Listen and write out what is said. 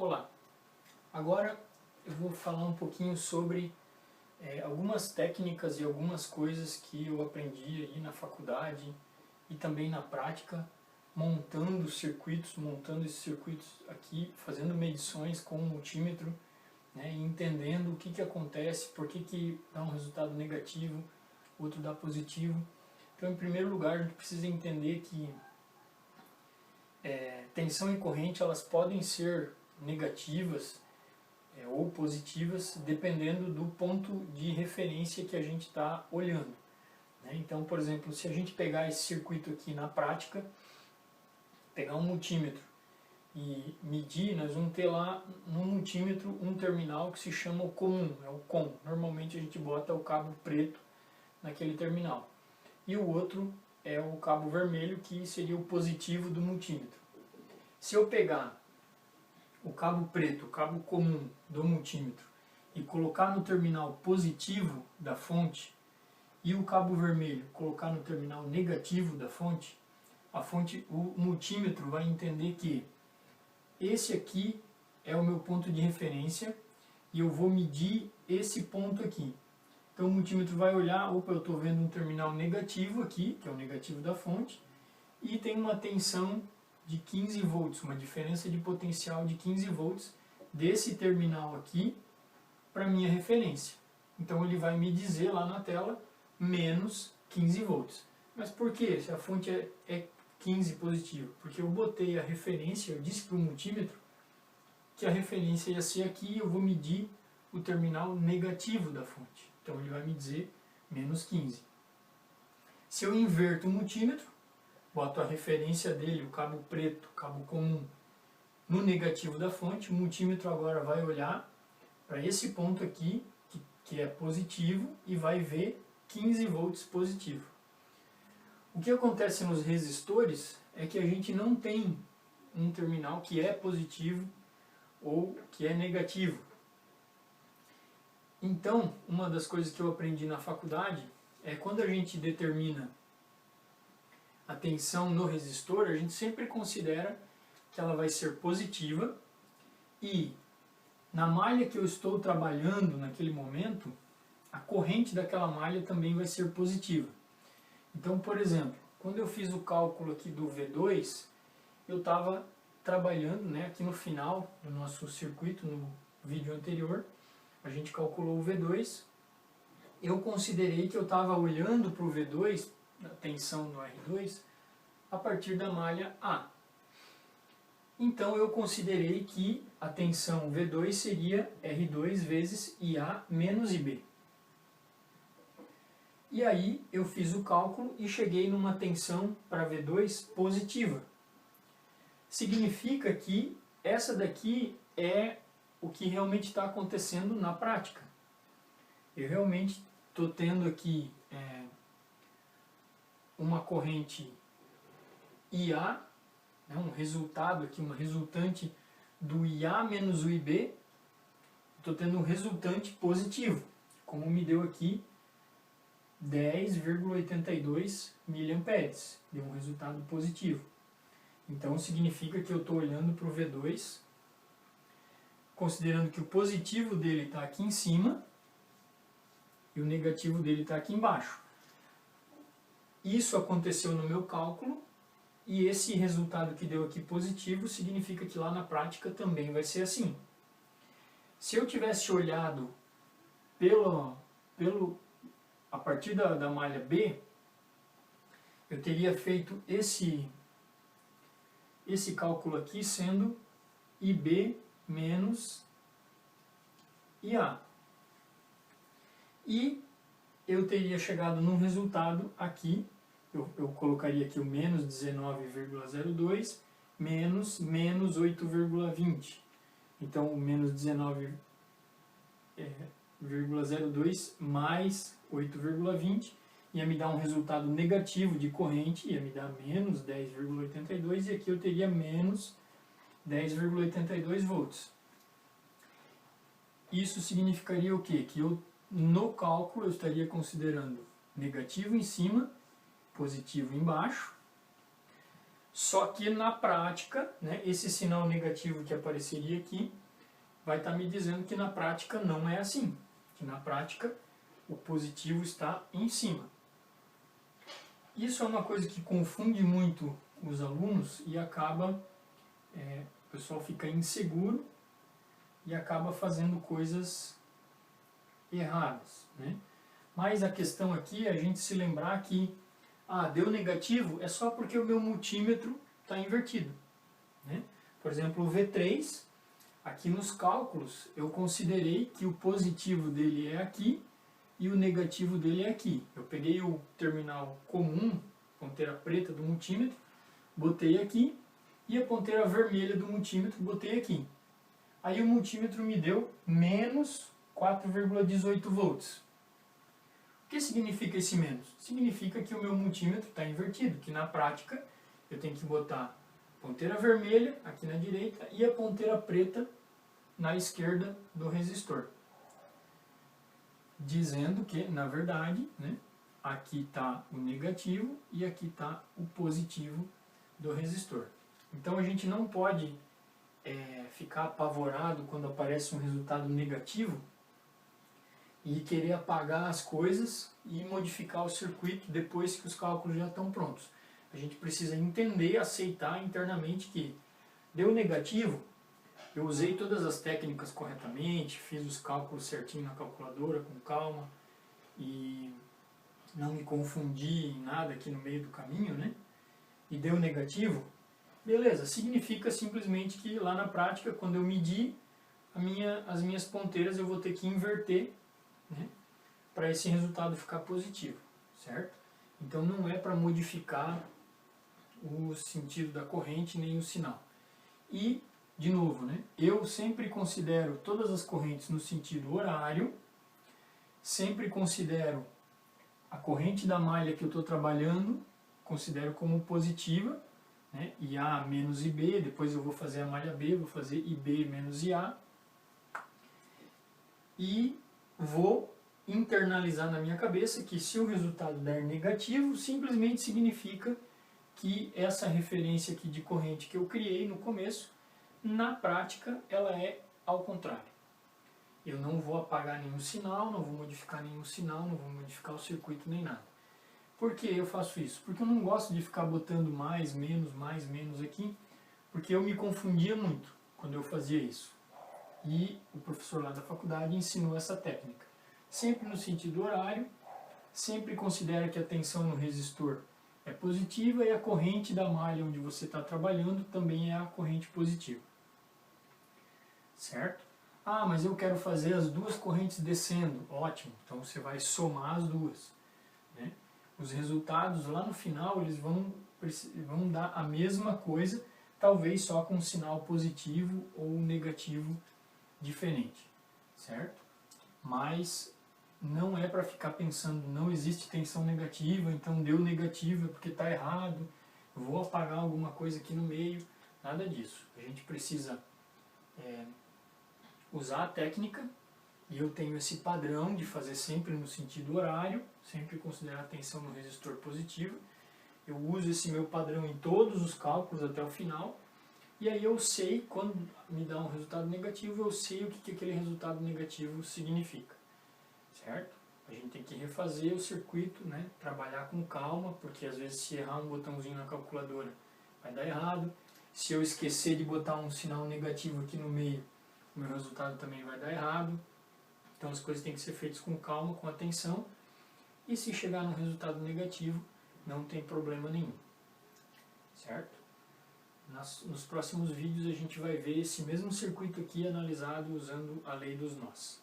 Olá, agora eu vou falar um pouquinho sobre algumas técnicas e algumas coisas que eu aprendi aí na faculdade e também na prática, montando esses circuitos aqui, fazendo medições com o multímetro, né, e entendendo o que acontece, por que dá um resultado negativo, outro dá positivo. Então, em primeiro lugar, a gente precisa entender que tensão e corrente elas podem ser negativas ou positivas dependendo do ponto de referência que a gente está olhando, né? Então, por exemplo, se a gente pegar esse circuito aqui na prática, pegar um multímetro e medir, nós vamos ter lá no multímetro um terminal que se chama o comum, é o COM. Normalmente a gente bota o cabo preto naquele terminal. E o outro é o cabo vermelho, que seria o positivo do multímetro. Se eu pegar o cabo preto, o cabo comum do multímetro, e colocar no terminal positivo da fonte, e o cabo vermelho colocar no terminal negativo da fonte, o multímetro vai entender que esse aqui é o meu ponto de referência e eu vou medir esse ponto aqui. Então o multímetro vai olhar, opa, eu estou vendo um terminal negativo aqui, que é o negativo da fonte, e tem uma tensão de 15 volts, uma diferença de potencial de 15 volts desse terminal aqui para minha referência. Então ele vai me dizer lá na tela menos 15 volts. Mas por quê? Se a fonte é 15 positivo? Porque eu botei a referência, eu disse para o multímetro que a referência ia ser aqui e eu vou medir o terminal negativo da fonte. Então ele vai me dizer menos 15. Se eu inverto o multímetro, boto a referência dele, o cabo preto, o cabo comum, no negativo da fonte, o multímetro agora vai olhar para esse ponto aqui, que é positivo, e vai ver 15 volts positivo. O que acontece nos resistores é que a gente não tem um terminal que é positivo ou que é negativo. Então, uma das coisas que eu aprendi na faculdade é quando a gente determina a tensão no resistor, a gente sempre considera que ela vai ser positiva e na malha que eu estou trabalhando naquele momento, a corrente daquela malha também vai ser positiva. Então, por exemplo, quando eu fiz o cálculo aqui do V2, eu estava trabalhando, né, aqui no final do nosso circuito, no vídeo anterior, a gente calculou o V2, eu considerei que eu estava olhando para o V2, a tensão no R2, a partir da malha A. Então eu considerei que a tensão V2 seria R2 vezes IA menos IB. E aí eu fiz o cálculo e cheguei numa tensão para V2 positiva. Significa que essa daqui é o que realmente está acontecendo na prática. Eu realmente estou tendo aqui uma corrente IA, né, um resultado aqui, uma resultante do IA menos o IB, estou tendo um resultante positivo, como me deu aqui 10,82 mA, deu um resultado positivo. Então significa que eu estou olhando para o V2, considerando que o positivo dele está aqui em cima e o negativo dele está aqui embaixo. Isso aconteceu no meu cálculo e esse resultado que deu aqui positivo significa que lá na prática também vai ser assim. Se eu tivesse olhado a partir da malha B, eu teria feito esse cálculo aqui sendo IB menos IA. E eu teria chegado num resultado aqui, eu colocaria aqui o menos 19,02 menos 8,20. Então o menos 19,02 mais 8,20 ia me dar um resultado negativo de corrente, ia me dar menos 10,82 e aqui eu teria menos 10,82 volts. Isso significaria o quê? Que no cálculo eu estaria considerando negativo em cima, positivo embaixo, Só que na prática, né, esse sinal negativo que apareceria aqui vai estar me dizendo que na prática não é assim. Que na prática o positivo está em cima. Isso é uma coisa que confunde muito os alunos e acaba, o pessoal fica inseguro e acaba fazendo coisas erradas, né? Mas a questão aqui é a gente se lembrar que deu negativo é só porque o meu multímetro está invertido, né? Por exemplo, o V3, aqui nos cálculos eu considerei que o positivo dele é aqui e o negativo dele é aqui. Eu peguei o terminal comum, ponteira preta do multímetro, botei aqui, e a ponteira vermelha do multímetro botei aqui. Aí o multímetro me deu menos 4,18 volts. O que significa esse menos? Significa que o meu multímetro está invertido, que na prática eu tenho que botar a ponteira vermelha aqui na direita e a ponteira preta na esquerda do resistor. Dizendo que, na verdade, né, aqui está o negativo e aqui está o positivo do resistor. Então a gente não pode ficar apavorado quando aparece um resultado negativo e querer apagar as coisas e modificar o circuito depois que os cálculos já estão prontos. A gente precisa entender, aceitar internamente que deu negativo, eu usei todas as técnicas corretamente, fiz os cálculos certinho na calculadora, com calma, e não me confundi em nada aqui no meio do caminho, né? E deu negativo, beleza, significa simplesmente que lá na prática, quando eu medir as minhas ponteiras, eu vou ter que inverter, né, para esse resultado ficar positivo, certo? Então não é para modificar o sentido da corrente nem o sinal. E, de novo, né, eu sempre considero todas as correntes no sentido horário, sempre considero a corrente da malha que eu estou trabalhando, considero como positiva, né, IA menos IB, depois eu vou fazer a malha B, vou fazer IB menos IA, e vou internalizar na minha cabeça que se o resultado der negativo, simplesmente significa que essa referência aqui de corrente que eu criei no começo, na prática ela é ao contrário. Eu não vou apagar nenhum sinal, não vou modificar nenhum sinal, não vou modificar o circuito nem nada. Por que eu faço isso? Porque eu não gosto de ficar botando mais, menos aqui, porque eu me confundia muito quando eu fazia isso. E o professor lá da faculdade ensinou essa técnica. Sempre no sentido horário, sempre considera que a tensão no resistor é positiva e a corrente da malha onde você está trabalhando também é a corrente positiva. Certo? Mas eu quero fazer as duas correntes descendo. Ótimo, então você vai somar as duas, né? Os resultados lá no final eles vão dar a mesma coisa, talvez só com um sinal positivo ou negativo diferente, certo? Mas não é para ficar pensando, não existe tensão negativa, então deu negativo é porque está errado, eu vou apagar alguma coisa aqui no meio, nada disso. A gente precisa usar a técnica, e eu tenho esse padrão de fazer sempre no sentido horário, sempre considerar a tensão no resistor positiva. Eu uso esse meu padrão em todos os cálculos até o final, e aí eu sei, quando me dá um resultado negativo, eu sei o que aquele resultado negativo significa, certo? A gente tem que refazer o circuito, né? Trabalhar com calma, porque às vezes se errar um botãozinho na calculadora vai dar errado. Se eu esquecer de botar um sinal negativo aqui no meio, o meu resultado também vai dar errado. Então as coisas têm que ser feitas com calma, com atenção, e se chegar num resultado negativo, não tem problema nenhum, certo? Nos próximos vídeos a gente vai ver esse mesmo circuito aqui analisado usando a lei dos nós.